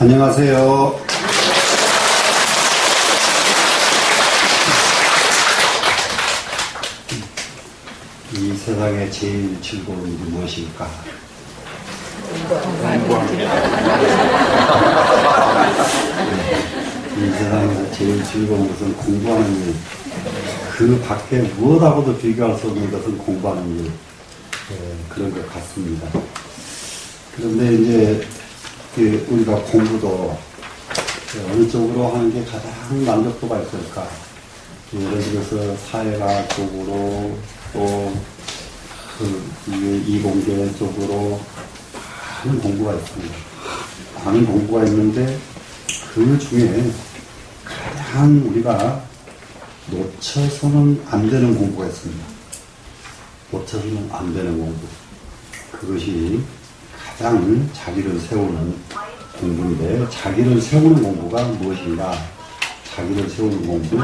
안녕하세요. 이 세상에 제일 즐거운 일이 무엇일까? 이 세상에서 제일 즐거운 것은 공부하는 일. 그 밖에 무엇하고도 비교할 수 없는 것은 공부하는 일. 그런 것 같습니다. 그런데 이제 우리가 공부도 어느 쪽으로 하는 게 가장 만족도가 있을까? 예를 들어서 사회학 쪽으로 또 이공계 쪽으로 많은 공부가 있습니다. 많은 공부가 있는데 그 중에 가장 우리가 놓쳐서는 안 되는 공부가 있습니다. 놓쳐서는 안 되는 공부. 그것이 가장 자기를 세우는 공부인데, 자기를 세우는 공부가 무엇인가? 자기를 세우는 공부,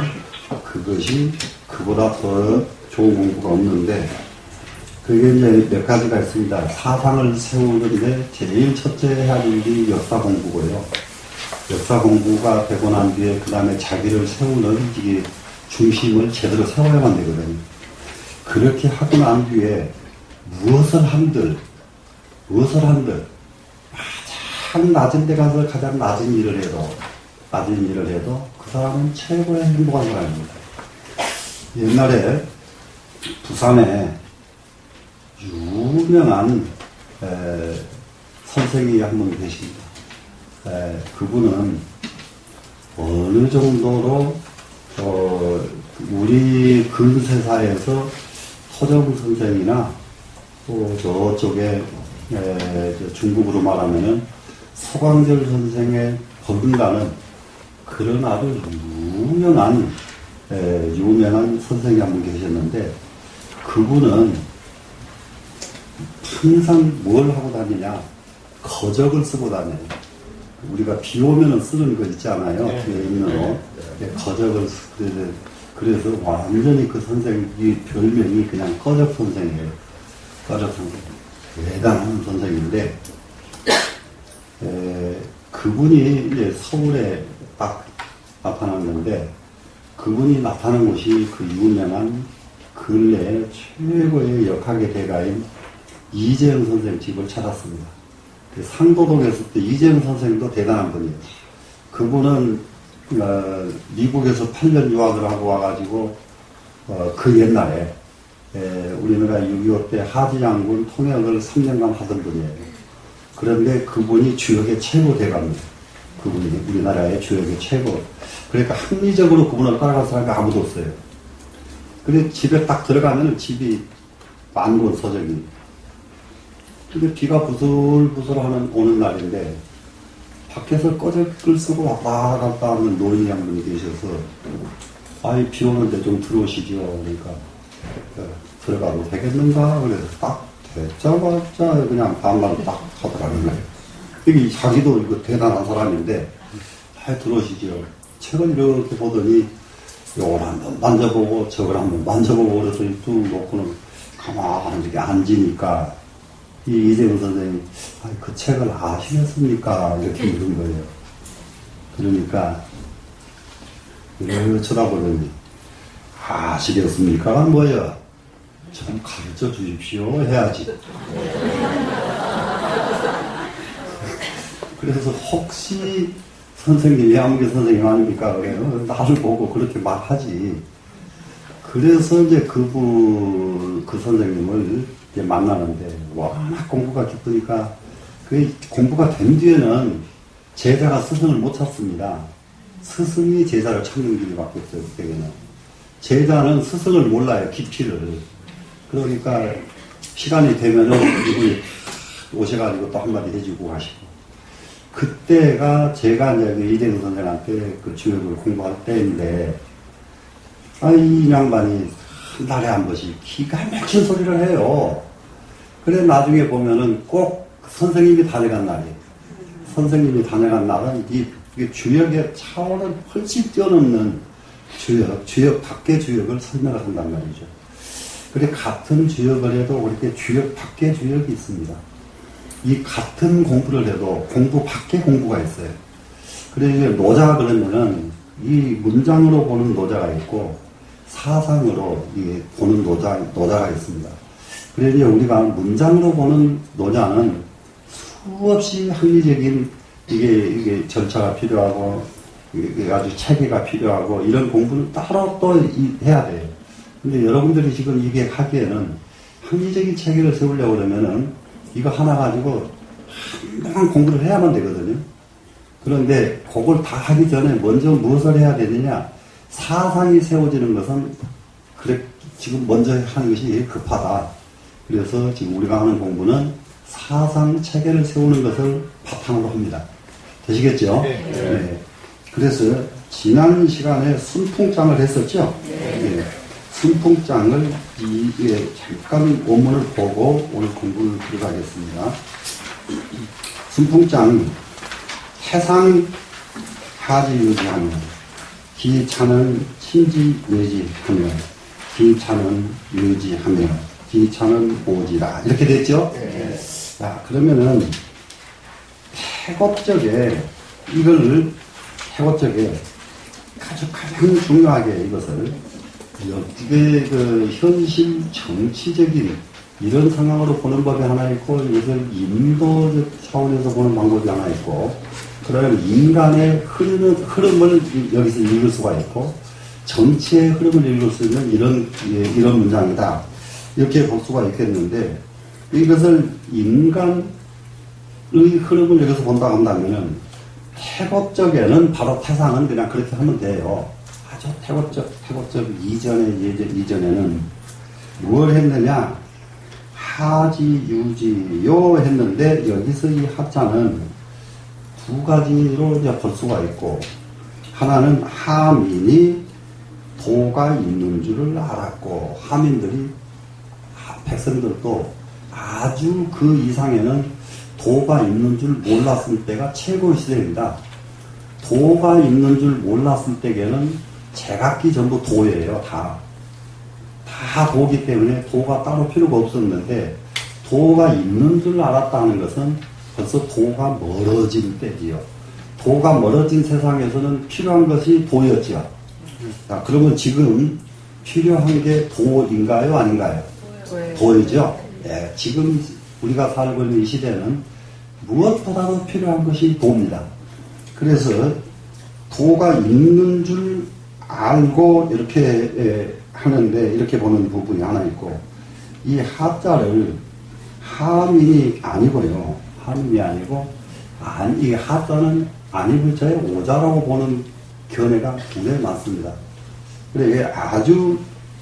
그것이 그보다 더 좋은 공부가 없는데, 그게 이제 몇 가지가 있습니다. 사상을 세우는데 제일 첫째 해야 될 일이 역사 공부고요. 역사 공부가 되고 난 뒤에 그 다음에 자기를 세우는 이게 중심을 제대로 세워야만 되거든요. 그렇게 하고 난 뒤에 무엇을 한들 가장 낮은 데 가서 가장 낮은 일을 해도 그 사람은 최고의 행복한 사람입니다. 옛날에 부산에 유명한 선생님이 한 분 계십니다. 그분은 어느 정도로 우리 근세사에서 서정 선생이나 또 저쪽에 중국으로 말하면은 서광절 선생의 버금가는 그런 아주 유명한 선생이 한 분 계셨는데, 그분은 항상 뭘 하고 다니냐? 거적을 쓰고 다녀요. 우리가 비 오면은 쓰는 거 있잖아요. 뒤에 있는 옷. 거적을 그래서 완전히 그 선생이 별명이 그냥 거적 선생이에요. 거적 선생. 대단한 선생인데, 그분이 이제 서울에 딱 나타났는데, 그분이 나타난 곳이 그 유명한 근래 최고의 역학의 대가인 이재영 선생 집을 찾았습니다. 상도동에 있을 때 이재영 선생도 대단한 분이에요. 그분은 미국에서 8년 유학을 하고 와가지고 그 옛날에 우리나라 6.25 때 하지 장군 통역을 3년간 하던 분이에요. 그런데 그분이 주역의 최고 대가입니다. 그분이 우리나라의 주역의 최고. 그러니까 합리적으로 그분을 따라갈 사람이 아무도 없어요. 근데 집에 딱 들어가면 집이 만권 서적이. 근데 비가 부슬부슬하는 오는 날인데 밖에서 꺼적을 쓰고 왔다 갔다 하는 노인이 한 분이 계셔서, 아이 비 오는데 좀 들어오시죠. 그러니까 들어가도 되겠는가? 그래서 딱 됐자마자 그냥 반말 딱 하더라는 거예요. 이게 자기도 이거 대단한 사람인데, 들어오시죠. 책을 이렇게 보더니 요걸 한번 만져보고 저걸 한번 만져보고 그래서 뚝 놓고는 가만히 이렇게 앉으니까 이 이재용 선생님이 그 책을 아시겠습니까? 이렇게 물은 거예요. 그러니까 이렇게 쳐다보더니 아시겠습니까가 뭐야? 좀 가르쳐 주십시오 해야지. 그래서 혹시 선생님이 한국의 선생님 아닙니까? 그래요. 나를 보고 그렇게 말하지. 그래서 이제 그 선생님을 이제 만나는데, 워낙 공부가 깊으니까, 그 공부가 된 뒤에는 제자가 스승을 못 찾습니다. 스승이 제자를 찾는 길밖에 없어요, 그때는. 제자는 스승을 몰라요, 깊이를. 그러니까, 시간이 되면은 이분이 오셔가지고 또 한마디 해주고 가시고. 그때가 제가 이제 이재용 선생한테 그 주역을 공부할 때인데, 이 양반이 한 달에 한 번씩 기가 막힌 소리를 해요. 그래 나중에 보면은 꼭 선생님이 다녀간 날이에요. 선생님이 다녀간 날은 이게 주역의 차원을 훨씬 뛰어넘는 주역 밖의 주역을 설명을 한단 말이죠. 그래 같은 주역을 해도 이렇게 주역 밖의 주역이 있습니다. 이 같은 공부를 해도 공부 밖에 공부가 있어요. 그래서 노자 그러면은 이 문장으로 보는 노자가 있고 사상으로 보는 노자가 있습니다. 그래서 우리가 문장으로 보는 노자는 수없이 합리적인 이게 절차가 필요하고 이게 아주 체계가 필요하고 이런 공부는 따로 또 해야 돼요. 근데 여러분들이 지금 이게 하기에는 합리적인 체계를 세우려고 그러면은 이거 하나 가지고 한동안 공부를 해야만 되거든요. 그런데 그걸 다 하기 전에 먼저 무엇을 해야 되느냐? 사상이 세워지는 것은 그래 지금 먼저 하는 것이 급하다. 그래서 지금 우리가 하는 공부는 사상 체계를 세우는 것을 바탕으로 합니다. 되시겠죠? 네. 그래서 지난 시간에 순풍장을 했었죠? 네. 순풍장을 잠깐 원문을 보고 오늘 공부를 들어가겠습니다. 순풍장 해상 하지유지하며 기차는 친지외지하며 기차는 유지하며 기차는 오지라 이렇게 됐죠? 네. 자, 그러면은 태곡적에 이걸 태곡적에 가장 중요하게 이것을 이게 그 현실 정치적인 이런 상황으로 보는 법이 하나 있고 이것을 인도적 차원에서 보는 방법이 하나 있고 그러면 인간의 흐름을 여기서 읽을 수가 있고 정치의 흐름을 읽을 수 있는 이런 문장이다 이렇게 볼 수가 있겠는데 이것을 인간의 흐름을 여기서 본다고 한다면은 태곡적에는 바로 태상은 그냥 그렇게 하면 돼요. 아주 태곡적 이전에는 뭘 했느냐? 하지, 유지, 요 했는데 여기서 이 하자는 두 가지로 이제 볼 수가 있고 하나는 하민이 도가 있는 줄을 알았고 하민들이 백성들도 아주 그 이상에는 도가 있는 줄 몰랐을 때가 최고의 시대입니다. 도가 있는 줄 몰랐을 때에는 제각기 전부 도예요. 다 도기 때문에 도가 따로 필요가 없었는데 도가 있는 줄 알았다는 것은 벌써 도가 멀어진 때지요. 도가 멀어진 세상에서는 필요한 것이 도였지요. 자, 그러면 지금 필요한 게 도인가요? 아닌가요? 도이죠. 네, 지금 우리가 살고 있는 이 시대는 무엇보다도 필요한 것이 도입니다. 그래서 도가 있는 줄 알고 이렇게 하는데 이렇게 보는 부분이 하나 있고 이 하자를 하민이 아니고요. 하민이 아니고 이 하자는 아니불자의 오자라고 보는 견해가 굉장히 많습니다. 그래 아주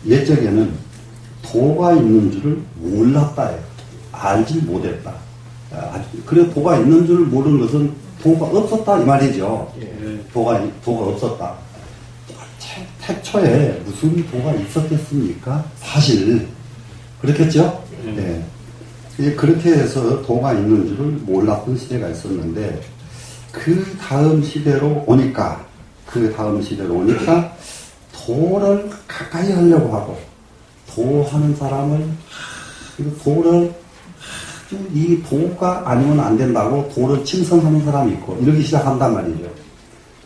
옛적에는 도가 있는 줄을 몰랐다예요. 알지 못했다. 그래 도가 있는 줄 모르는 것은 도가 없었다 이 말이죠. 도가 없었다. 태초에 무슨 도가 있었겠습니까? 사실 그렇겠죠? 네. 그렇게 해서 도가 있는 줄을 몰랐던 시대가 있었는데 그 다음 시대로 오니까 도를 가까이 하려고 하고 도하는 사람을 도를 이 도가 아니면 안 된다고 도를 칭송하는 사람이 있고 이러기 시작한단 말이죠.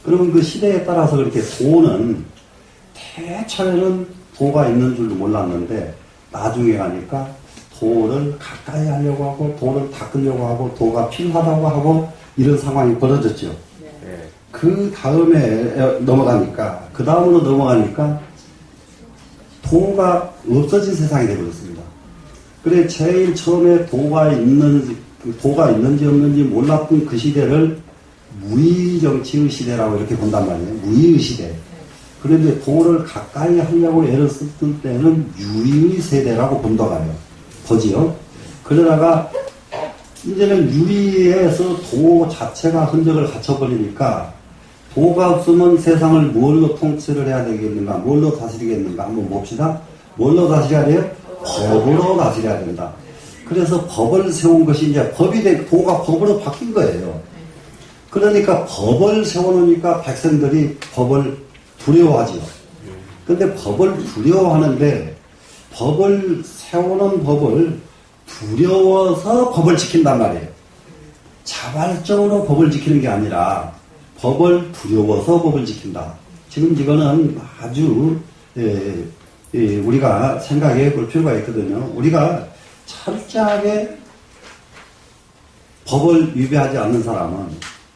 그러면 그 시대에 따라서 그렇게 도는 태초에는 도가 있는 줄도 몰랐는데 나중에 가니까 도를 가까이 하려고 하고 도를 닦으려고 하고 도가 필요하다고 하고 이런 상황이 벌어졌죠. 네. 그 다음으로 넘어가니까 도가 없어진 세상이 되어버렸습니다. 그래 제일 처음에 도가 있는지 없는지 몰랐던 그 시대를 무의정치의 시대라고 이렇게 본단 말이에요. 무의의 시대. 그런데 도를 가까이 하려고 애를 썼을 때는 유의의 세대라고 보지요. 그러다가 이제는 유의에서 도 자체가 흔적을 갖춰버리니까 도가 없으면 세상을 뭘로 통치를 해야 되겠는가, 뭘로 다스리겠는가 한번 봅시다. 뭘로 다스려야 돼요? 법으로 다스려야 된다. 그래서 법을 세운 것이 이제 도가 법으로 바뀐 거예요. 그러니까 법을 세워놓으니까 백성들이 법을 두려워하지요. 근데 법을 두려워하는데 법을 세워놓은 법을 두려워서 법을 지킨단 말이에요. 자발적으로 법을 지키는 게 아니라 법을 두려워서 법을 지킨다. 지금 이거는 아주 우리가 생각해 볼 필요가 있거든요. 우리가 철저하게 법을 위배하지 않는 사람은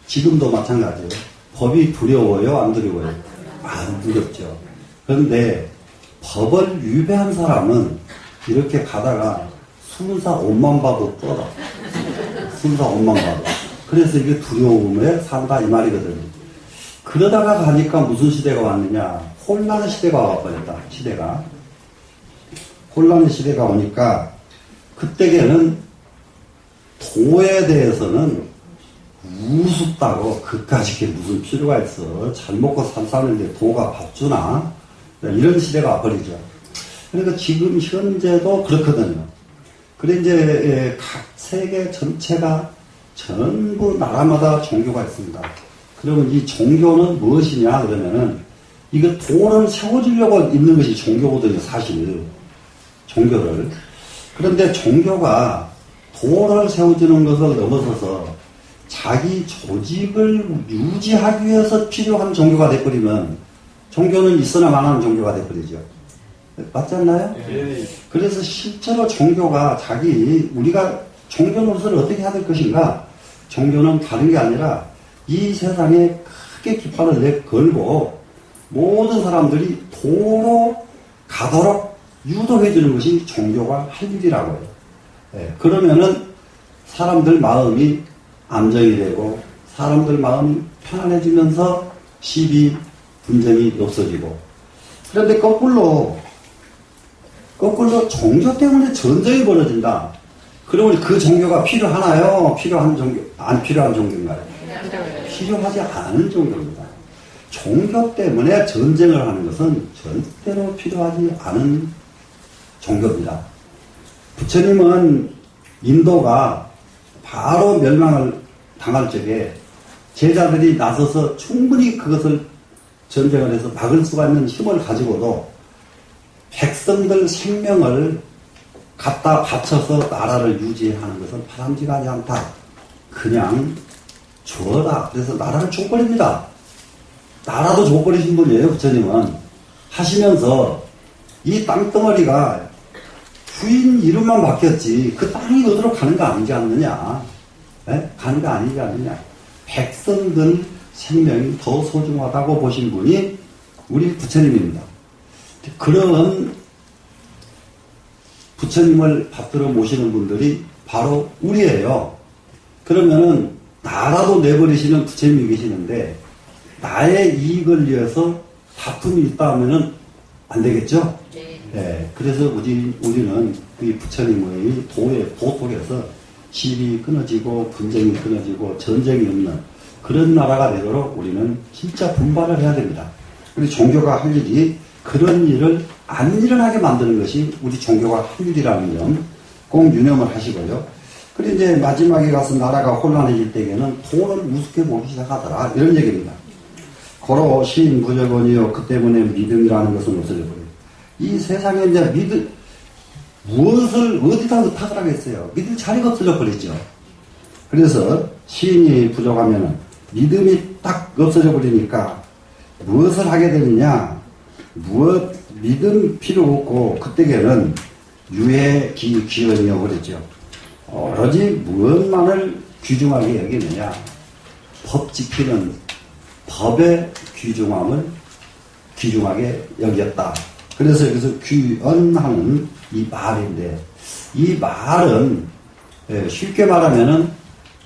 지금도 마찬가지예요. 법이 두려워요? 안 두려워요? 안 두렵죠. 그런데 법을 위배한 사람은 이렇게 가다가 순사 옷만 봐도 떨어. 순사 옷만 봐도. 그래서 이게 두려움에 산다 이 말이거든요. 그러다가 가니까 무슨 시대가 왔느냐. 혼란의 시대가 와버렸다. 시대가. 혼란의 시대가 오니까 그때에는 도에 대해서는 우습다고 그까짓 게 무슨 필요가 있어. 잘 먹고 살 사는데 도가 밥 주나? 이런 시대가 와버리죠. 그러니까 지금 현재도 그렇거든요. 그래 이제 각 세계 전체가 전부 나라마다 종교가 있습니다. 그러면 이 종교는 무엇이냐 그러면은 이거 도를 세워주려고 있는 것이 종교거든요. 사실 종교를. 그런데 종교가 도를 세워주는 것을 넘어서서 자기 조직을 유지하기 위해서 필요한 종교가 돼버리면 종교는 있으나 마나는 종교가 돼버리죠. 맞지 않나요? 예. 그래서 실제로 종교가 우리가 종교 노릇을 어떻게 해야 될 것인가? 종교는 다른 게 아니라 이 세상에 크게 깃발을 걸고 모든 사람들이 도로 가도록 유도해 주는 것이 종교가 할 일이라고 해요. 예, 그러면은 사람들 마음이 안정이 되고 사람들 마음이 편안해지면서 시비, 분쟁이 없어지고. 그런데 거꾸로 종교 때문에 전쟁이 벌어진다. 그러면 그 종교가 필요하나요? 필요한 종교, 안 필요한 종교인가요? 필요하지 않은 종교입니다. 종교 때문에 전쟁을 하는 것은 절대로 필요하지 않은 종교입니다. 부처님은 인도가 바로 멸망을 당할 적에 제자들이 나서서 충분히 그것을 전쟁을 해서 막을 수가 있는 힘을 가지고도 백성들 생명을 갖다 바쳐서 나라를 유지하는 것은 바람직하지 않다. 그냥 주어라. 그래서 나라를 줘버립니다. 나라도 줘버리신 분이에요. 부처님은. 하시면서 이 땅덩어리가 주인 이름만 바뀌었지 그 땅이 어디로 가는 거 아니지 않느냐. 네? 가는 거 아니지 않느냐. 백성들 생명이 더 소중하다고 보신 분이 우리 부처님입니다. 그런 부처님을 받들어 모시는 분들이 바로 우리예요. 그러면은 나라도 내버리시는 부처님이 계시는데 나의 이익을 위해서 다툼이 있다 하면은 안 되겠죠? 네. 그래서 우리는 이 부처님의 도 속에서 시비 끊어지고 분쟁이 끊어지고 전쟁이 없는 그런 나라가 되도록 우리는 진짜 분발을 해야 됩니다. 우리 종교가 할 일이 그런 일을 안 일어나게 만드는 것이 우리 종교가 할 일이라는 점 꼭 유념을 하시고요. 그리고 이제 마지막에 가서 나라가 혼란해질 때에는 도를 우습게 보기 시작하더라. 이런 얘기입니다. 고로 시인 부적언이요. 그 때문에 믿음이라는 것은 없어져버려요. 이 세상에 이제 무엇을 어디다 의탁을 하겠어요. 믿을 자리가 없어져 버리죠. 그래서 시인이 부족하면은 믿음이 딱 없어져 버리니까 무엇을 하게 되느냐. 믿음 필요 없고 그때에는 유해기언이라고 그랬죠. 오로지 무엇만을 귀중하게 여기느냐. 법 지키는 법의 귀중하게 여겼다. 그래서 여기서 귀언하는 이 말인데 이 말은 쉽게 말하면은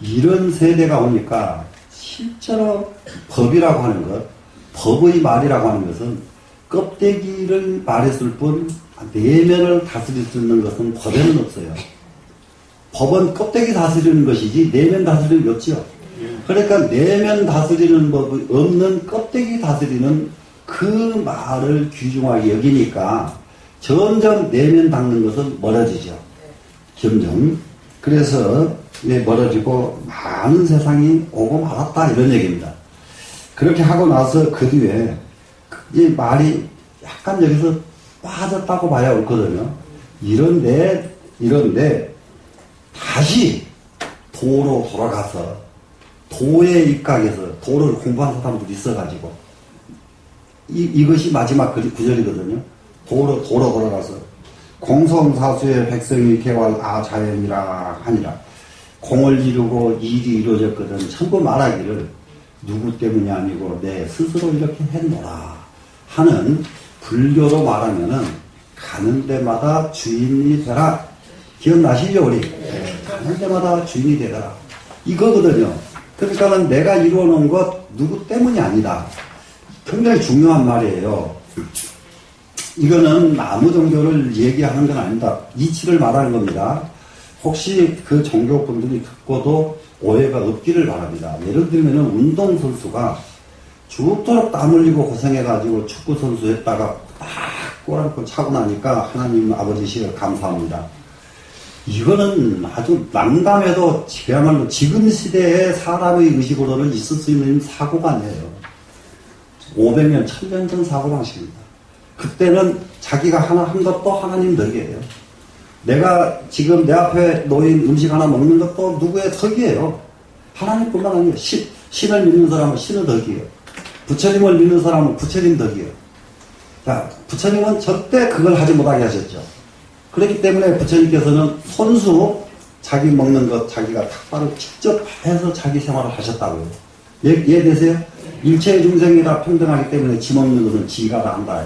이런 세대가 오니까 실제로 법이라고 하는 것, 법의 말이라고 하는 것은 껍데기를 말했을 뿐 내면을 다스릴 수 있는 것은 법에는 없어요. 법은 껍데기 다스리는 것이지 내면 다스리는 게 없지요. 그러니까 내면 다스리는 법이 없는 껍데기 다스리는 그 말을 귀중하게 여기니까 점점 내면 닦는 것은 멀어지죠. 점점. 그래서 멀어지고 많은 세상이 오고 말았다 이런 얘기입니다. 그렇게 하고 나서 그 뒤에 이 말이 약간 여기서 빠졌다고 봐야 옳거든요. 이런데 다시 도로 돌아가서 도에 입각해서 도를 공부한 사람들이 있어가지고 이것이 마지막 구절이거든요. 도로 돌아가서 공성사수의 백성이 개활 아자연이라 하니라. 공을 이루고 일이 이루어졌거든 천부 말하기를 누구 때문이 아니고 내 스스로 이렇게 했노라 하는 불교로 말하면은 가는 데마다 주인이 되라. 기억나시죠 우리? 가는 데마다 주인이 되더라. 이거거든요. 그러니까는 내가 이루어놓은 것 누구 때문이 아니다. 굉장히 중요한 말이에요. 이거는 아무 종교를 얘기하는 건 아니다. 이치를 말하는 겁니다. 혹시 그 종교분들이 듣고도 오해가 없기를 바랍니다. 예를 들면 운동선수가 죽도록 땀 흘리고 고생해가지고 축구선수 했다가 딱 꼬랑꼬 차고 나니까 하나님 아버지시여 감사합니다. 이거는 아주 난감해도 그야말로 지금 시대의 사람의 의식으로는 있을 수 있는 사고가 아니에요. 500년, 1000년 전 사고방식입니다. 그때는 자기가 하나 한 것도 하나님 덕이에요. 내가 지금 내 앞에 놓인 음식 하나 먹는 것도 누구의 덕이에요. 하나님뿐만 아니에요. 신을 믿는 사람은 신의 덕이에요. 부처님을 믿는 사람은 부처님 덕이에요. 자, 부처님은 절대 그걸 하지 못하게 하셨죠. 그렇기 때문에 부처님께서는 손수 자기 먹는 것 자기가 탁발을 직접 해서 자기 생활을 하셨다고요. 이해되세요? 일체의 중생이 다 평등하기 때문에 지 먹는 것은 지가 다 한다.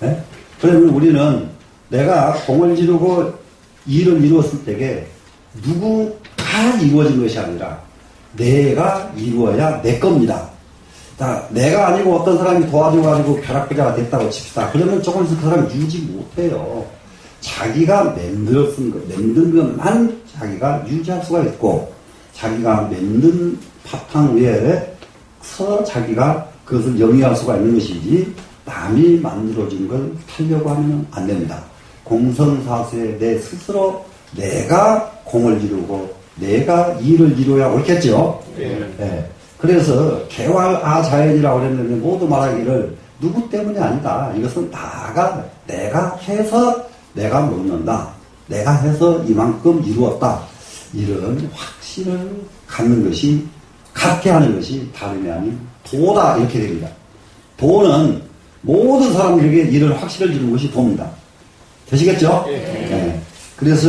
네? 그러면 우리는 내가 공을 지르고 일을 이루었을 때에 누구가 이루어진 것이 아니라 내가 이루어야 내 겁니다. 자, 내가 아니고 어떤 사람이 도와줘가지고 벼락부자가 됐다고 칩시다. 그러면 조금 있으면 그 사람 유지 못해요. 자기가 만든 것만 자기가 유지할 수가 있고, 자기가 만든 바탕 위에서 자기가 그것을 영위할 수가 있는 것이지, 남이 만들어진 걸 타려고 하면 안 됩니다. 공성사수에 내 스스로 내가 공을 이루고 내가 일을 이루어야 옳겠죠. 네. 그래서 개활아자연이라고 그랬는데 모두 말하기를 누구 때문이 아니다. 이것은 내가 해서 내가 먹는다. 내가 해서 이만큼 이루었다. 이런 확신을 갖게 하는 것이 다름이 아닌 도다. 이렇게 됩니다. 도는 모든 사람들에게 이런 확신을 주는 것이 도입니다. 되시겠죠? 네. 그래서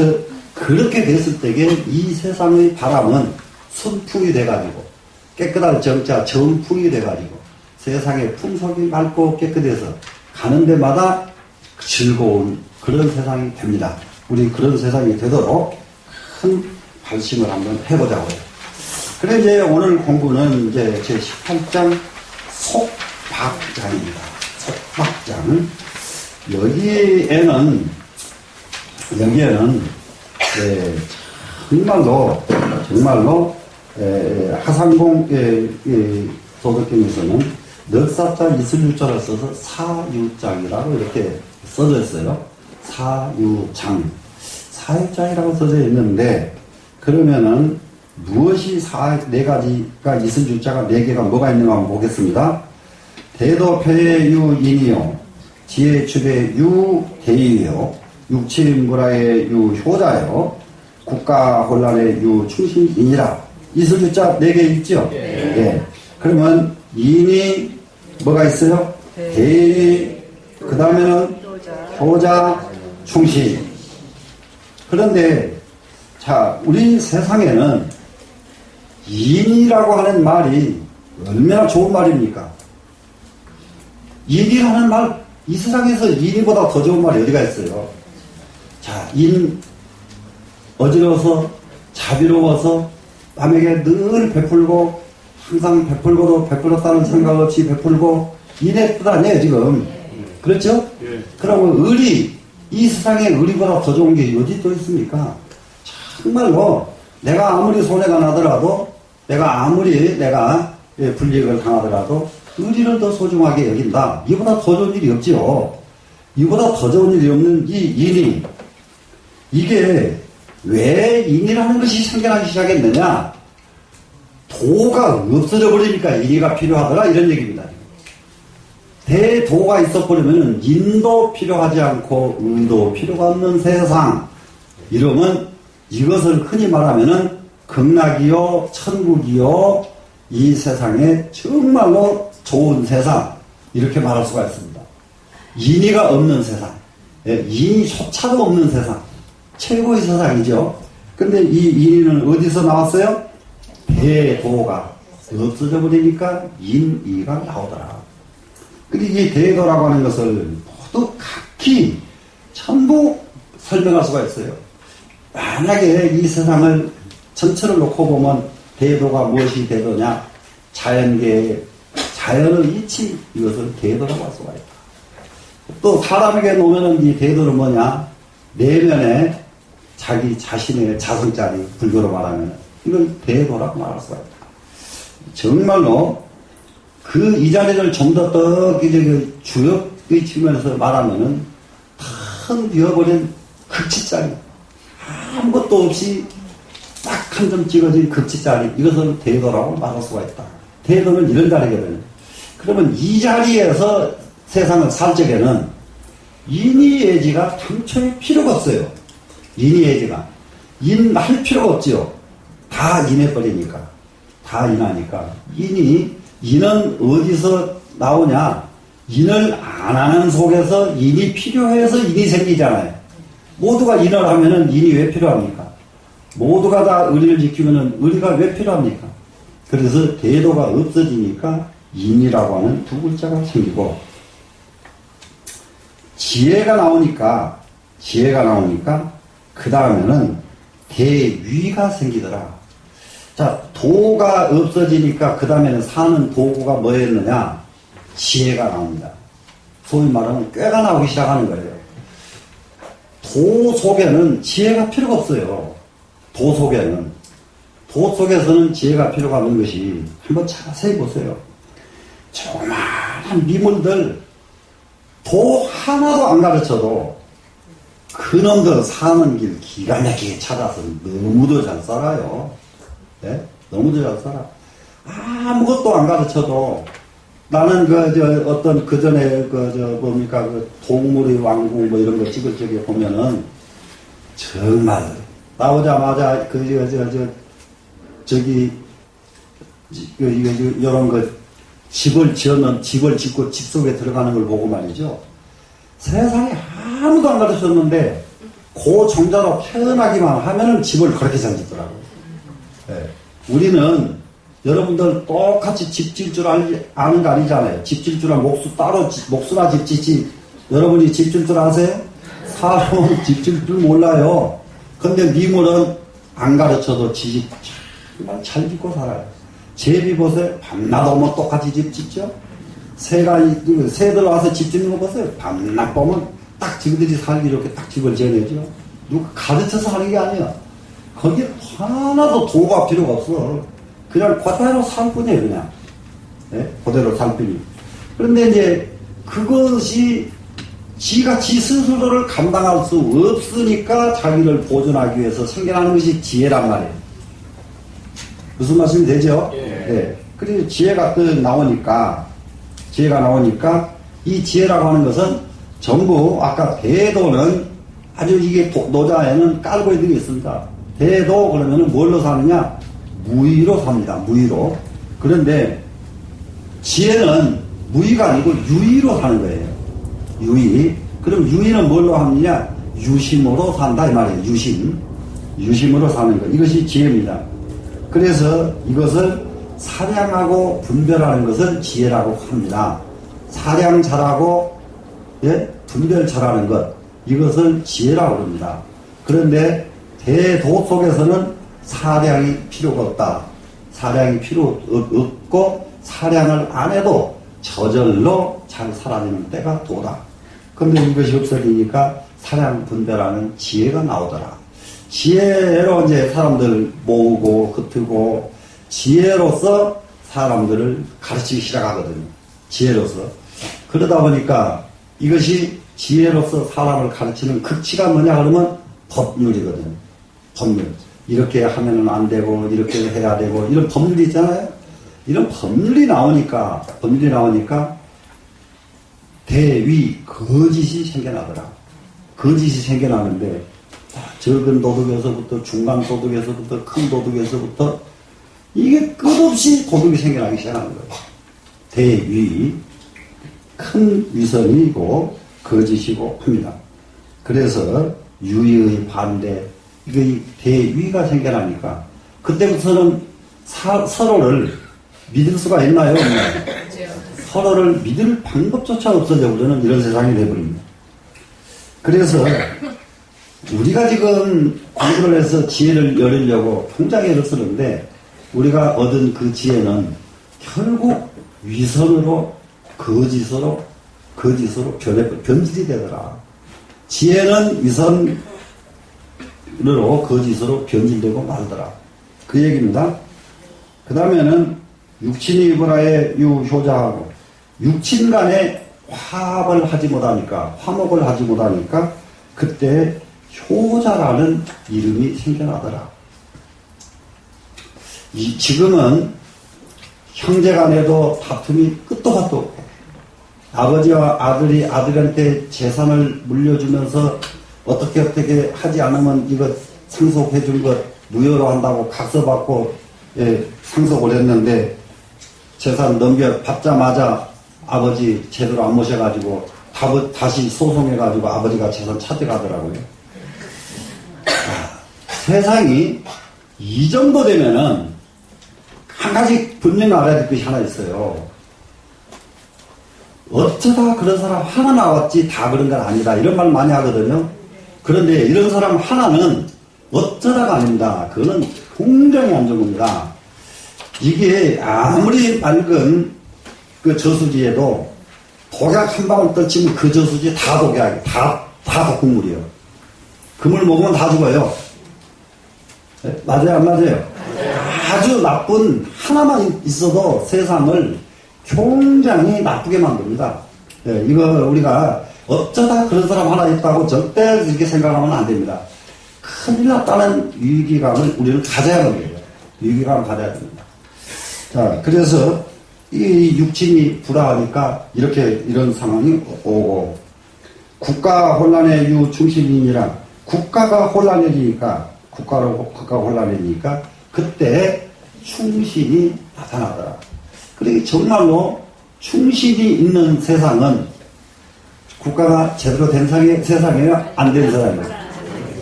그렇게 됐을 때에 이 세상의 바람은 순풍이 돼가지고 깨끗할 정자 정풍이 돼가지고 세상의 풍속이 맑고 깨끗해서 가는 데마다 즐거운 그런 세상이 됩니다. 우리 그런 세상이 되도록 큰 발심을 한번 해보자고요. 그래 이제 오늘 공부는 이제 제 18장 속박장입니다. 속박장. 여기에는 정말로 하상공 도덕경에서는 넉사자 이슬유자를 써서 사유장이라고 이렇게 써져 있어요. 사유장이라고 써져 있는데, 그러면은 무엇이 네 가지가 이슬유자가 네 개가 뭐가 있는가 한번 보겠습니다. 대도표의 유인이요, 지혜추의 유대이요, 육체인구라의 유효자요, 국가혼란의 유충신이니라. 이슬유자 네 개 있죠? 예. 그러면 인이 뭐가 있어요? 대의, 그 다음에는 효자, 충신. 그런데 자, 우리 세상에는 인이라고 하는 말이 얼마나 좋은 말입니까? 인이라는 말, 이 세상에서 인이보다 더 좋은 말이 어디가 있어요? 자, 어지러워서, 자비로워서, 남에게 늘 베풀고, 항상 베풀고도 베풀었다는 생각 없이 베풀고, 인의 뜻 아니에요, 지금. 그렇죠? 그러면 이 세상에 의리보다 더 좋은 게 어디 또 있습니까? 정말로, 내가 아무리 손해가 나더라도, 내가 불이익을 당하더라도, 의리를 더 소중하게 여긴다. 이보다 더 좋은 일이 없지요. 이보다 더 좋은 일이 없는 이 인이, 이게 왜 인이라는 것이 생겨나기 시작했느냐? 도가 없어져 버리니까 인이가 필요하더라, 이런 얘기입니다. 대도가 있어버리면 인도 필요하지 않고 의도 필요가 없는 세상. 이러면 이것을 흔히 말하면은 극락이요, 천국이요, 이 세상에 정말로 좋은 세상, 이렇게 말할 수가 있습니다. 인의가 없는 세상, 인의조차도 없는 세상, 최고의 세상이죠. 근데 이 인의는 어디서 나왔어요? 대도가 없어져 버리니까 인의가 나오더라. 그리고 이 대도라고 하는 것을 모두 각기 전부 설명할 수가 있어요. 만약에 이 세상을 전체를 놓고 보면 대도가 무엇이 대도냐? 자연계의 자연의 이치, 이것을 대도라고 할 수가 있다. 또 사람에게 놓으면 이 대도는 뭐냐? 내면에 자기 자신의 자성짜리, 불교로 말하면 이걸 대도라고 말할 수가 있다. 정말로 이 자리를 좀 더 그 주역의 측면에서 말하면은 큰 비어버린 극치짜리, 아무것도 없이 딱 한 점 찍어진 극치짜리, 이것을 대도라고 말할 수가 있다. 대도는 이런 자리거든요. 그러면 이 자리에서 세상을 살 적에는 인의예지가 당초에 필요가 없어요. 인의예지가. 인할 필요가 없지요. 다 인해버리니까. 다 인하니까. 인은 어디서 나오냐? 인을 안 하는 속에서 인이 필요해서 인이 생기잖아요. 모두가 인을 하면은 인이 왜 필요합니까? 모두가 다 의리를 지키면은 의리가 왜 필요합니까? 그래서 대도가 없어지니까 인이라고 하는 두 글자가 생기고, 지혜가 나오니까 그 다음에는 대위가 생기더라. 자, 도가 없어지니까 그 다음에는 사는 도구가 뭐였느냐? 지혜가 나옵니다. 소위 말하면 꾀가 나오기 시작하는 거예요. 도 속에는 지혜가 필요가 없어요. 도 속에서는 지혜가 필요가 없는 것이, 한번 자세히 보세요. 조그마한 미물들, 도 하나도 안 가르쳐도 그놈들 사는 길 기가 막히게 찾아서 너무도 잘 살아요. 네? 너무도 잘 살아. 아무것도 안 가르쳐도 나는 그전에 동물의 왕궁 뭐 이런 거 찍을 적에 보면은 정말 나오자마자 이런 거 집을 짓고 집 속에 들어가는 걸 보고 말이죠. 세상에 아무도 안 가르쳤는데 그 정자로 태어나기만 하면은 집을 그렇게 잘 짓더라고요. 네. 우리는 여러분들 똑같이 집 질 줄 아는 거 아니잖아요. 집 질 줄 알면 목수나 집 짓지. 여러분이 집 질 줄 아세요? 사람은 집 질 줄 몰라요. 근데 미물은 안 가르쳐도 지집 정말 잘 짓고 살아요. 제비 보세요. 밤낮 오면 똑같이 집 짓죠? 새들 와서 집 짓는 거 보세요. 밤낮 보면 딱 지그들이 살기 이렇게 딱 집을 지어내죠. 누가 가르쳐서 하는 게 아니야. 거기에 하나도 도가 필요가 없어. 그냥 그대로 살 뿐이에요, 그냥. 네? 그대로 살 뿐이. 그런데 이제 그것이 지가 지 스스로를 감당할 수 없으니까 자기를 보존하기 위해서 생겨나는 것이 지혜란 말이에요. 무슨 말씀이 되죠? 예. 네. 그리고 지혜가 나오니까 이 지혜라고 하는 것은 전부 아까 대도는 아주 이게 노자에는 깔고 있는 게 있습니다. 대도 그러면은 뭘로 사느냐? 무의로 삽니다. 무의로. 그런데 지혜는 무의가 아니고 유의로 사는 거예요. 유의. 그럼 유의는 뭘로 하느냐? 유심으로 산다 이 말이에요. 유심으로 사는 것. 이것이 지혜입니다. 그래서 이것을 사량하고 분별하는 것을 지혜라고 합니다. 사량 잘하고 분별 잘하는 것, 이것을 지혜라고 합니다. 그런데 대도 속에서는 사량이 필요가 없다. 사량이 필요 없고 사량을 안 해도 저절로 잘 살아내는 때가 도다. 그런데 이것이 없어지니까 사량 분별하는 지혜가 나오더라. 지혜로 이제 사람들 모으고 흩트고 지혜로서 사람들을 가르치기 시작하거든요. 지혜로서. 그러다 보니까 이것이 지혜로서 사람을 가르치는 극치가 뭐냐 그러면 법률이거든요. 법률. 이렇게 하면은 안 되고 이렇게 해야 되고 이런 법률이 있잖아요. 이런 법률이 나오니까 대위 거짓이 생겨나더라. 거짓이 생겨나는데 적은 도둑에서부터 중간 도둑에서부터 큰 도둑에서부터 이게 끝없이 도둑이 생겨나기 시작하는 거예요. 대위, 큰 위선이고 거짓이고 합니다. 그래서 유의의 반대, 이거 대위가 생겨나니까 그때부터는 서로를 믿을 수가 있나요? 없나요? 서로를 믿을 방법조차 없어져 버리는 이런 세상이 되어버립니다. 그래서 우리가 지금 공부를 해서 지혜를 열으려고 통장에 애를 쓰는데 우리가 얻은 그 지혜는 결국 위선으로 거짓으로 변질이 되더라. 지혜는 위선으로 거짓으로 변질되고 말더라. 그 얘기입니다. 그 다음에는 육친이 브라의 유효자하고 육친 간에 화목을 하지 못하니까 그때 효자라는 이름이 생겨나더라. 지금은 형제 간에도 다툼이 끝도 같도 없고 아버지와 아들이 아들한테 재산을 물려주면서 어떻게 하지 않으면 이거 상속해 준 것 무효로 한다고 각서받고 상속을 했는데 재산 받자마자 아버지 제대로 안 모셔가지고 다시 소송해가지고 아버지가 재산 찾아가더라고요. 세상이 이 정도 되면은 한 가지 분명히 알아야 될 것이 하나 있어요. 어쩌다 그런 사람 하나 나왔지 다 그런 건 아니다. 이런 말 많이 하거든요. 그런데 이런 사람 하나는 어쩌다가 아닙니다. 그거는 굉장히 안 좋은 겁니다. 이게 아무리 맑은 그 저수지에도 독약 한 방울 떨치면 그 저수지 다 독약이에요. 다 독극물이에요. 그 물 먹으면 다 죽어요. 맞아요, 안 맞아요? 아주 나쁜 하나만 있어도 세상을 굉장히 나쁘게 만듭니다. 이거 우리가 어쩌다 그런 사람 하나 있다고 절대 이렇게 생각하면 안 됩니다. 큰일 났다는 위기감을 우리는 가져야 합니다. 위기감을 가져야 됩니다. 자, 그래서 이 육친이 불화하니까 이런 상황이 오고, 국가 혼란의 유중심이니라, 국가가 혼란해지니까, 그때 충신이 나타나더라. 그러니까 정말로 충신이 있는 세상은 국가가 제대로 된 세상이에요? 안 된 세상이에요?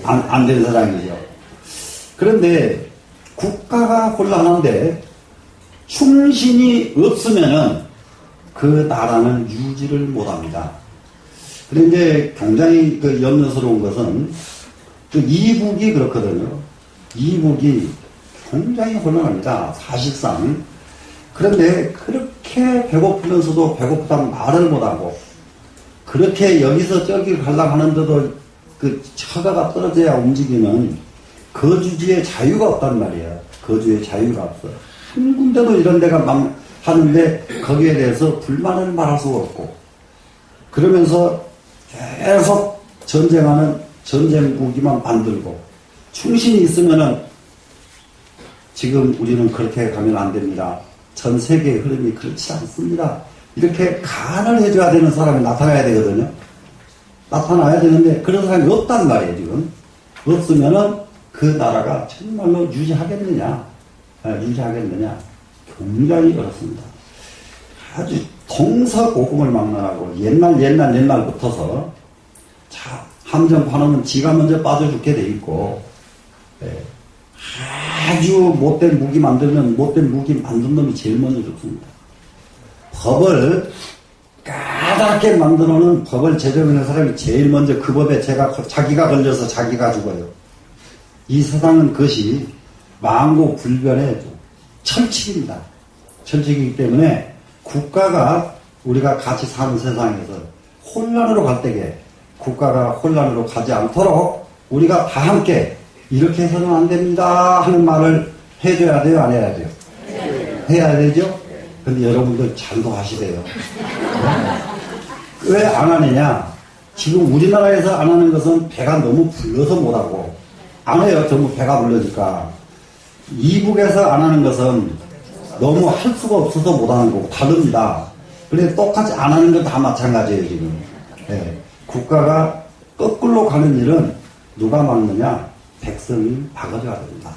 안 된 세상이죠. 그런데 국가가 혼란한데 충신이 없으면은 그 나라는 유지를 못합니다. 그런데 굉장히 염려스러운 것은 이북이 그렇거든요. 이북이 굉장히 혼란합니다. 사실상. 그런데 그렇게 배고프면서도 배고프다면 말을 못하고 그렇게 여기서 저기 가려고 하는데도 그 처가가 떨어져야 움직이는 거주지의 자유가 없단 말이에요. 거주의 자유가 없어. 한 군데도 이런 데가 하는데 거기에 대해서 불만을 말할 수가 없고 그러면서 계속 전쟁하는 전쟁 무기만 만들고 충신이 있으면은 지금 우리는 그렇게 가면 안 됩니다. 전 세계의 흐름이 그렇지 않습니다. 이렇게 간을 해줘야 되는 사람이 나타나야 되거든요. 나타나야 되는데 그런 사람이 없단 말이에요. 지금 없으면은 그 나라가 정말로 유지하겠느냐 굉장히 어렵습니다. 아주 동서고금을 막론하고 옛날부터서 자 함정파는 지가 먼저 빠져 죽게 돼 있고 아주 못된 무기 만들면 못된 무기 만든 놈이 제일 먼저 죽습니다. 법을 까맣게 만들어놓은 법을 제정하는 사람이 제일 먼저 그 법에 자기가 걸려서 자기가 죽어요. 이 세상은 그것이 만고불변의 철칙입니다. 철칙이기 때문에 국가가 우리가 같이 사는 세상에서 혼란으로 갈 때에 국가가 혼란으로 가지 않도록 우리가 다 함께 이렇게 해서는 안 됩니다 하는 말을 해줘야 돼요, 안 해야 돼요? 해야 되죠? 근데 여러분들 잘도 하시대요. 왜 안 하느냐? 지금 우리나라에서 안 하는 것은 배가 너무 불러서 못하고 안 해요. 전부 배가 불러니까. 이북에서 안 하는 것은 너무 할 수가 없어서 못하는 거고 다릅니다. 그런데 똑같이 안 하는 건 다 마찬가지예요. 지금 국가가 거꾸로 가는 일은 누가 막느냐? 백성이 막아줘야 됩니다.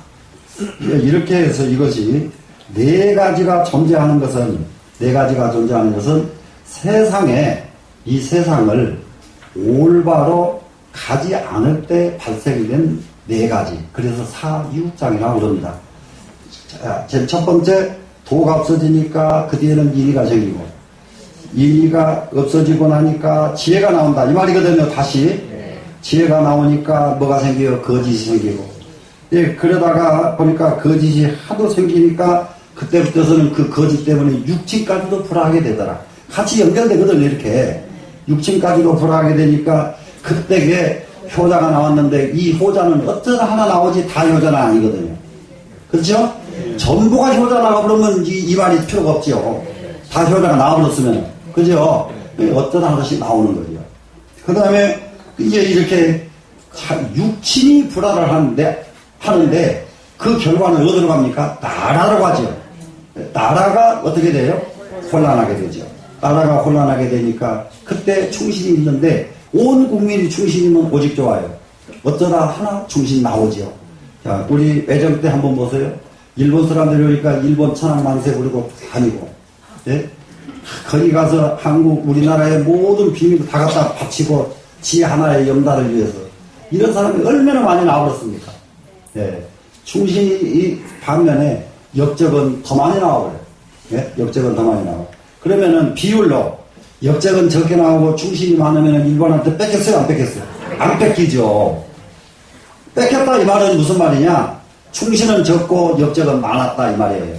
이렇게 해서 이것이 네 가지가 존재하는 것은 세상에 이 세상을 올바로 가지 않을 때 발생된 네 가지. 그래서 사유장이라고 그럽니다. 자, 제일 첫 번째, 도가 없어지니까 그 뒤에는 인의가 생기고, 인의가 없어지고 나니까 지혜가 나온다. 이 말이거든요. 다시. 지혜가 나오니까 뭐가 생겨요? 거짓이 생기고. 예, 그러다가 보니까 거짓이 하도 생기니까 그때부터서는 그 거짓 때문에 육친까지도 불화하게 되더라. 같이 연결되거든요. 이렇게. 육친까지도 불화하게 되니까 그때에 효자가 나왔는데 이 효자는 어쩌다 하나 나오지 다 효자는 아니거든요. 그렇죠? 전부가 효자 나와버리면 이 말이 필요가 없지요. 다 효자가 나와버렸으면. 그죠? 어쩌다 하나씩 나오는 거죠. 그 다음에 이제 이렇게 육친이 불화를 하는데 그 결과는 어디로 갑니까? 나라로 가죠. 나라가 어떻게 돼요? 혼란하게 되죠. 나라가 혼란하게 되니까 그때 충신이 있는데 온 국민이 충신이면 오직 좋아요. 어쩌다 하나 충신 나오죠. 자, 우리 외정 때 한번 보세요. 일본 사람들이 오니까 일본 천황만세 부르고 다니고, 예? 거기 가서 한국, 우리나라의 모든 비밀을 다 갖다 바치고 지 하나의 염달을 위해서. 이런 사람이 얼마나 많이 나와버렸습니까? 예. 충신이 반면에 역적은 더 많이 나와버려요. 예? 역적은 더 많이 나와. 그러면은 비율로 역적은 적게 나오고 충신이 많으면 일본한테 뺏겼어요? 안 뺏겼어요? 안 뺏기죠. 뺏겼다 이 말은 무슨 말이냐? 충신은 적고 역적은 많았다 이 말이에요.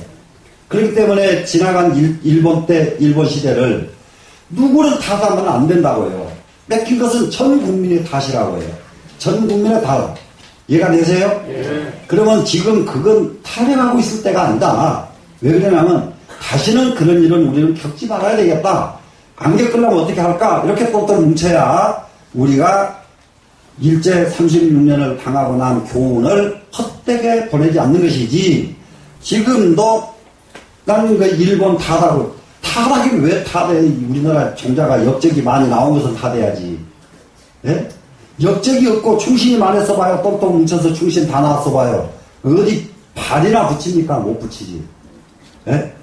그렇기 때문에 지나간 일본 시대를 누구를 탓하면 안 된다고요. 뺏긴 것은 전 국민의 탓이라고 해요. 전 국민의 탓. 이해가 되세요? 예. 그러면 지금 그건 탈행하고 있을 때가 아니다. 왜 그러냐면 다시는 그런 일은 우리는 겪지 말아야 되겠다. 안 겪으려면 어떻게 할까? 이렇게 똘똘 뭉쳐야 우리가 일제 36년을 당하고 난 교훈을 헛되게 보내지 않는 것이지. 지금도 나는 그 일본 타락이 왜 타대? 우리나라 종자가 역적이 많이 나온 것은 타대야지. 예? 역적이 없고 충신이 많이 써봐요. 똘똘 뭉쳐서 충신 다 나왔어 봐요. 어디 발이나 붙입니까? 못 붙이지. 예?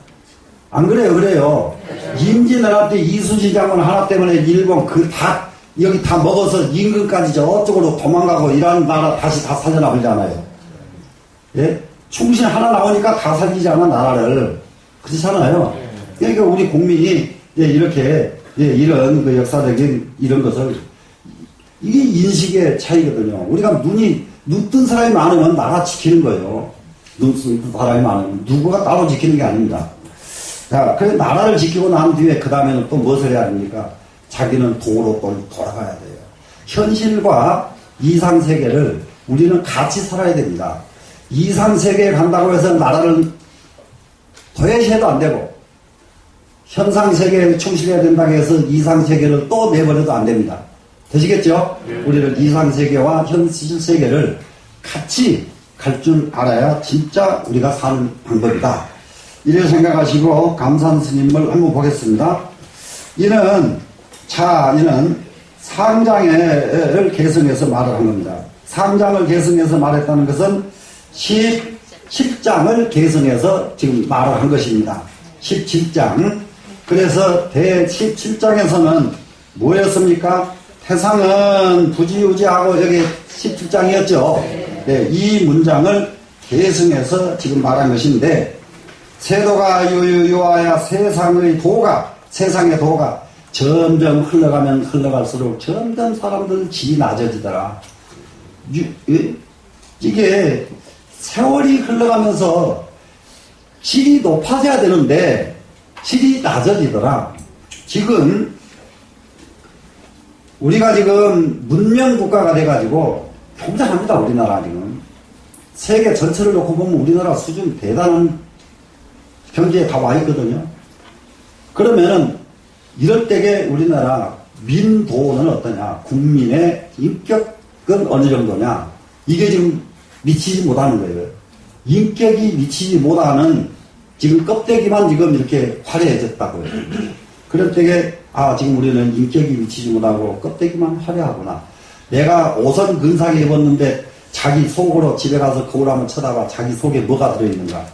안 그래요? 그래요. 임진왜란 이순신 장군 하나 때문에 일본 여기 다 먹어서 임금까지 저쪽으로 도망가고 이런 나라 다시 다 살려나버리잖아요. 예? 충신 하나 나오니까 다 살리지 않아, 나라를. 그렇잖아요. 그러니까 우리 국민이 이렇게 이런 그 역사적인 이런 것을 이게 인식의 차이거든요. 우리가 눈 뜬 사람이 많으면 나라 지키는 거예요. 눈 뜬 사람이 많으면 누구가 따로 지키는 게 아닙니다. 자, 그래서 나라를 지키고 난 뒤에 그 다음에는 또 무엇을 해야 합니까? 자기는 도로 돌아가야 돼요. 현실과 이상세계를 우리는 같이 살아야 됩니다. 이상세계에 간다고 해서 나라를 도외시해도 안 되고, 현상세계에 충실해야 된다고 해서 이상세계를 또 내버려도 안 됩니다. 되시겠죠? 네. 우리는 이상세계와 현실세계를 같이 갈 줄 알아야 진짜 우리가 사는 방법이다. 이렇게 생각하시고 감산 스님을 한번 보겠습니다. 이는 상장을 개성해서 말을 한 겁니다. 상장을 개성해서 말했다는 것은 17장을 개성해서 지금 말을 한 것입니다. 17장. 그래서 제17장에서는 뭐였습니까? 태상은 부지우지하고 여기 17장이었죠. 네, 이 문장을 계승해서 지금 말한 것인데, 세도가 유유유하야 세상의 도가 점점 흘러가면 흘러갈수록 점점 사람들 질이 낮아지더라. 이게 세월이 흘러가면서 질이 높아져야 되는데 질이 낮아지더라. 지금 우리가 지금 문명 국가가 돼가지고 굉장합니다. 우리나라 지금 세계 전체를 놓고 보면 우리나라 수준 대단한 경지에 다 와 있거든요. 그러면은 이럴 때에 우리나라 민도는 어떠냐? 국민의 인격은 어느 정도냐? 이게 지금 미치지 못하는 거예요. 인격이 미치지 못하는 지금 껍데기만 지금 이렇게 화려해졌다고요. 그럴 때에 지금 우리는 인격이 미치지 못하고 껍데기만 화려하구나. 내가 옷은 근사하게 입었는데 자기 속으로 집에 가서 거울 한번 쳐다봐. 자기 속에 뭐가 들어있는가.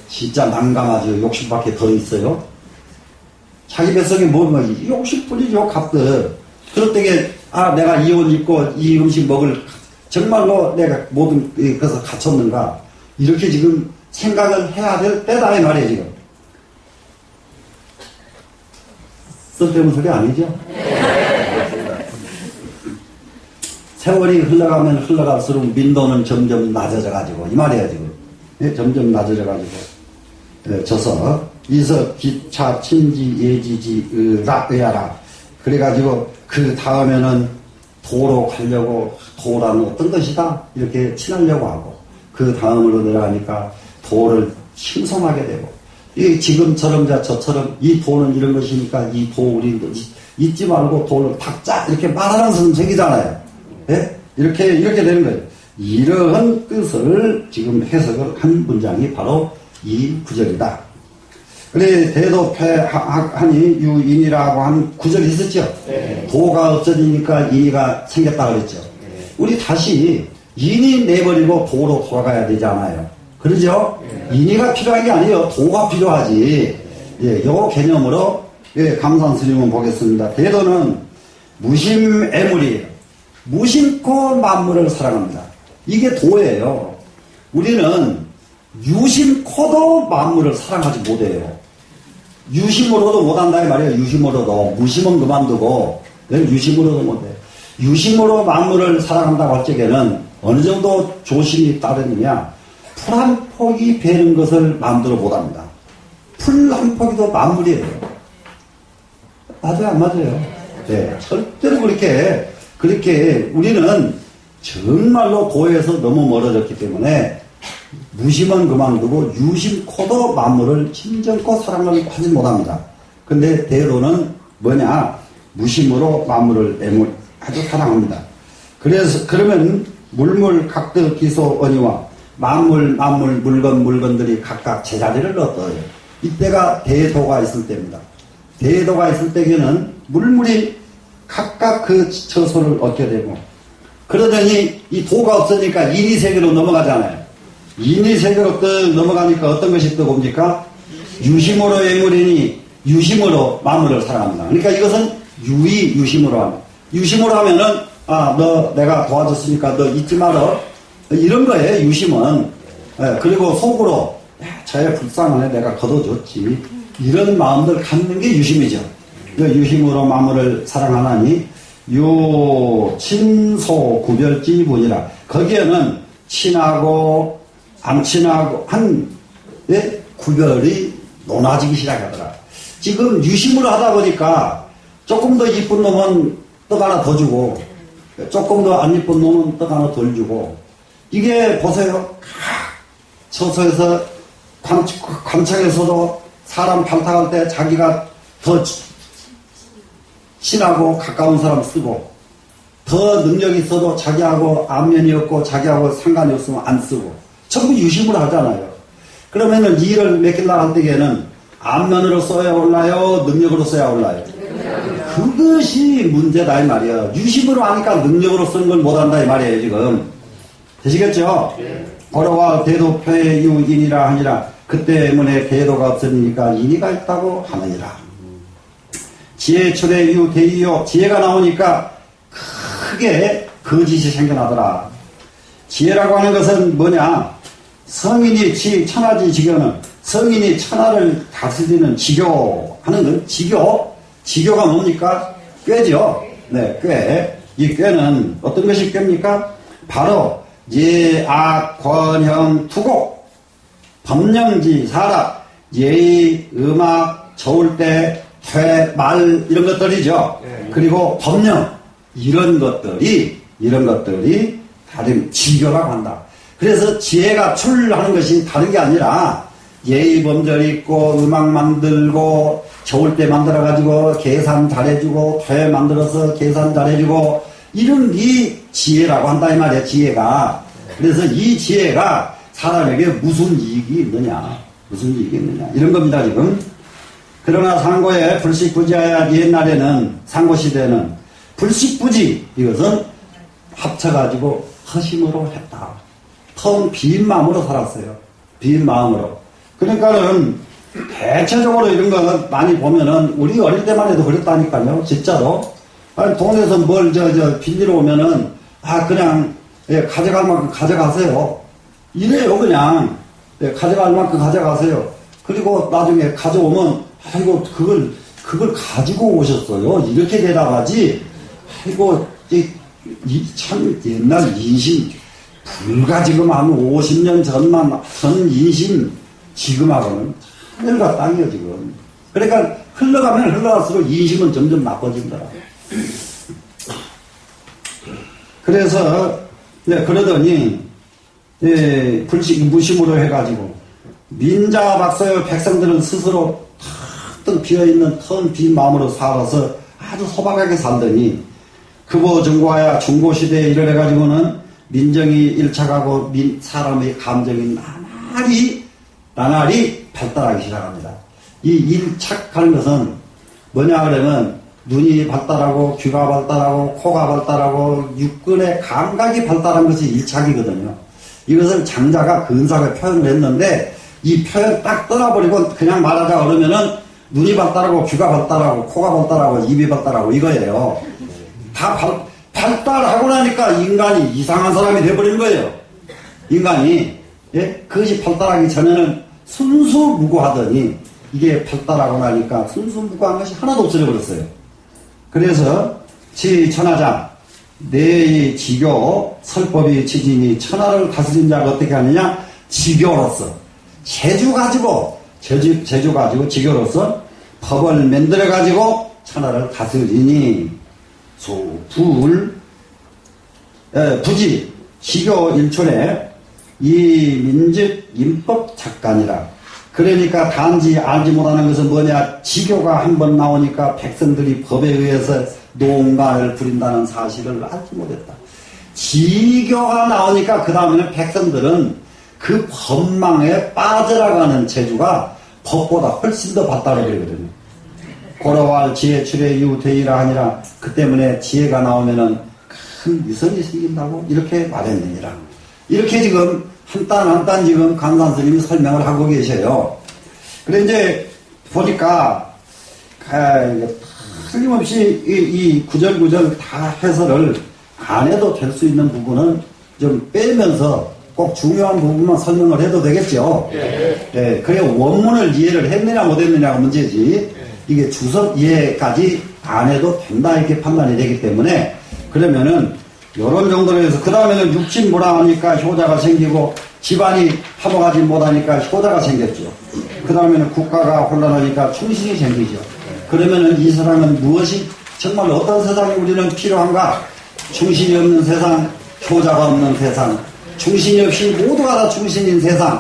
진짜 난감하죠. 욕심밖에 더 있어요. 자기 뱃속에 뭐 욕심뿐이죠. 갑들. 그럴 때에 내가 이 옷 입고 이 음식 먹을 정말로 내가 모든 것을 갖췄는가. 이렇게 지금 생각을 해야 될 때다 이 말이에요. 지금. 쓸데없는 소리 아니죠? 세월이 흘러가면 흘러갈수록 민도는 점점 낮아져가지고 이 말이에요 지금. 네? 점점 낮아져가지고 져서 이서 기차 친지 예지지 의하라. 그래가지고 그 다음에는 도로 가려고 도라는 어떤 것이다 이렇게 친하려고 하고 그 다음으로 내려가니까 도를 칭송하게 되고 이 지금처럼 저처럼 이 도는 이런 것이니까 이 도 우리 잊지 말고 도를 닦자 이렇게 말하는 사람 생기잖아요. 예? 이렇게 되는 거예요. 이러한 뜻을 지금 해석을 한 문장이 바로 이 구절이다. 그래 대도패하니 유인이라고 한 구절이 있었죠. 네. 도가 없어지니까 인이가 생겼다 그랬죠. 네. 우리 다시 인이 내버리고 도로 돌아가야 되잖아요. 그러죠? 네. 인이가 필요한 게 아니에요. 도가 필요하지. 예, 요 개념으로 감산 스님은 보겠습니다. 대도는 무심애물이에요. 무심코 만물을 사랑합니다. 이게 도예요. 우리는 유심코도 만물을 사랑하지 못해요. 유심으로도 못한다 이 말이에요. 유심으로도. 무심은 그만두고 유심으로도 못해. 유심으로 만물을 사랑한다고 할 적에는 어느 정도 조심이 따르느냐. 풀 한 폭이 베는 것을 마음대로 못합니다. 풀 한 폭이도 만물이에요. 맞아요 안 맞아요? 네, 절대로 그렇게 우리는 정말로 도에서 너무 멀어졌기 때문에 무심은 그만두고 유심코도 만물을 진정코 사랑을 하지 못합니다. 근데 대도는 뭐냐? 무심으로 만물을 아주 사랑합니다. 그러면 물물 각들 기소 언니와 만물 물건들이 각각 제자리를 얻어요. 이때가 대도가 있을 때입니다. 대도가 있을 때에는 물물이 각각 그 처소를 얻게 되고 그러더니 이 도가 없으니까 인이세계로 넘어가잖아요. 인이세계로 떡 넘어가니까 어떤 것이 떠옵니까? 유심으로 예물이니 유심으로 만물을 사랑합니다. 그러니까 이것은 유심으로 합니다. 유심으로 하면은 너 내가 도와줬으니까 너 잊지 마라. 이런 거예요. 유심은. 그리고 속으로 저의 불쌍하네 내가 걷어줬지. 이런 마음들 갖는 게 유심이죠. 유심으로 만물을 사랑하나니 친소 구별지분이라. 거기에는 친하고 안 친하고 한 구별이 논하지기 시작하더라. 지금 유심으로 하다 보니까 조금 더 이쁜 놈은 떡 하나 더 주고 조금 더 안 이쁜 놈은 떡 하나 덜 주고 이게 보세요. 처소에서 관청에서도 사람 발탁할 때 자기가 더 친하고 가까운 사람 쓰고 더 능력이 있어도 자기하고 안면이 없고 자기하고 상관이 없으면 안 쓰고 전부 유심으로 하잖아요. 그러면은 일을 맡기려고 할 때에는 안면으로 써야 올라요? 능력으로 써야 올라요? 그것이 문제다 이 말이에요. 유심으로 하니까 능력으로 쓰는 걸 못한다 이 말이에요 지금. 되시겠죠? 고려와 대도표의 유인이라 하니라. 그 때문에 대도가 없으니까 인이가 있다고 하느니라. 지혜철의 유 대이요. 지혜가 나오니까 크게 거짓이 생겨나더라. 지혜라고 하는 것은 뭐냐? 성인이 천하지 지교는 성인이 천하를 다스리는 지교하는 건 지교가 뭡니까? 꾀죠. 네, 꾀. 이 꾀는 어떤 것이 꾀입니까? 바로 예악 권형 투고 법령지 사라 예의 음악 저울대 퇴 말 이런 것들이죠. 그리고 법령 이런 것들이 다른 지교라고 한다. 그래서 지혜가 출하는 것이 다른 게 아니라 예의 범절 있고 음악 만들고 저울대 만들어가지고 계산 잘해주고 퇴 만들어서 계산 잘해주고 이런 게 지혜라고 한다 이 말이야. 지혜가. 그래서 이 지혜가 사람에게 무슨 이익이 있느냐 이런 겁니다 지금. 그러나 상고에 불식부지하여 옛날에는 상고시대는 불식부지 이것은 합쳐가지고 허심으로 했다. 텅 빈 마음으로 살았어요. 빈 마음으로. 그러니까는 대체적으로 이런 거 많이 보면은 우리 어릴 때만 해도 그랬다니까요. 진짜로. 아니 동네에서 뭘 빌리러 오면은 그냥 가져갈 만큼 가져가세요. 이래요 그냥. 가져갈 만큼 가져가세요. 그리고 나중에 가져오면 아이고 그걸 가지고 오셨어요. 이렇게 대답하지. 아이고 참 옛날 인심 불과 지금 한 50년 전 인심 지금하고는 하늘과 땅이에요 지금. 그러니까 흘러가면 흘러갈수록 인심은 점점 나빠진다. 그래서 그러더니 무심으로 해가지고 민자박서의 백성들은 스스로 텅 비어있는 텅 빈 마음으로 살아서 아주 소박하게 살더니 급어증고하여 중고시대에 이르러가지고는 민정이 일착하고 사람의 감정이 나날이 발달하기 시작합니다. 이 일착하는 것은 뭐냐 그러면 눈이 발달하고 귀가 발달하고 코가 발달하고 육근의 감각이 발달한 것이 일착이거든요. 이것을 장자가 근사하게 표현을 했는데 이 표현 딱 떠나버리고 그냥 말하자 그러면은 눈이 발달하고 귀가 발달하고 코가 발달하고 입이 발달하고 이거예요. 다 발달하고 나니까 인간이 이상한 사람이 돼버린 거예요. 인간이. 그것이 발달하기 전에는 순수무구하더니 이게 발달하고 나니까 순수무구한 것이 하나도 없어져 버렸어요. 그래서 천하장 내 지교 설법이 지지니 천하를 다스린 자가 어떻게 하느냐? 지교로서 제주 가지고 지교로서 법을 만들어 가지고 천하를 다스리니 부지 지교 일촌에 이 민즉 인법 작간이라. 그러니까 단지 알지 못하는 것은 뭐냐? 지교가 한번 나오니까 백성들이 법에 의해서 농간을 부린다는 사실을 알지 못했다. 지교가 나오니까 그 다음에는 백성들은 그 법망에 빠져나가는 재주가 법보다 훨씬 더 발달해 버리거든요. 고려할 지혜 출의 이후 되이라 하니라. 그 때문에 지혜가 나오면은 큰 위선이 생긴다고 이렇게 말했느니라. 이렇게 지금 한 단 지금 강산 스님이 설명을 하고 계셔요. 그래 이제 보니까 틀림없이 이 구절구절 다 해설을 안 해도 될 수 있는 부분은 좀 빼면서 꼭 중요한 부분만 설명을 해도 되겠죠. 그래 원문을 이해를 했느냐 못했느냐가 문제지. 이게 주석 이해까지 안 해도 된다 이렇게 판단이 되기 때문에 그러면은 요런 정도로 해서 그 다음에는 육친무랑하니까 효자가 생기고 집안이 화목하지 못하니까 효자가 생겼죠. 그 다음에는 국가가 혼란하니까 충신이 생기죠. 그러면은 이 세상은 무엇이 정말 어떤 세상이 우리는 필요한가? 충신이 없는 세상, 효자가 없는 세상, 충신이 없이 모두가 다 충신인 세상,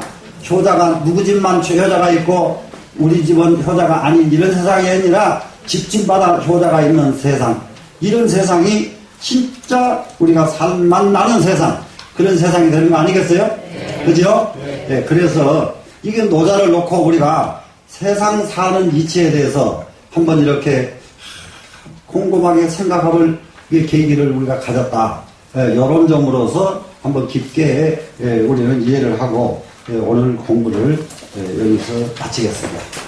효자가 누구 집만 효자가 있고 우리 집은 효자가 아닌 이런 세상이 아니라 집집마다 효자가 있는 세상, 이런 세상이 진짜 우리가 살만 나는 세상, 그런 세상이 되는 거 아니겠어요? 그죠? 그래서 이게 노자를 놓고 우리가 세상 사는 이치에 대해서 한번 이렇게 곰곰하게 생각해볼 계기를 우리가 가졌다. 이런 점으로서 한번 깊게 우리는 이해를 하고 오늘 공부를 여기서 마치겠습니다.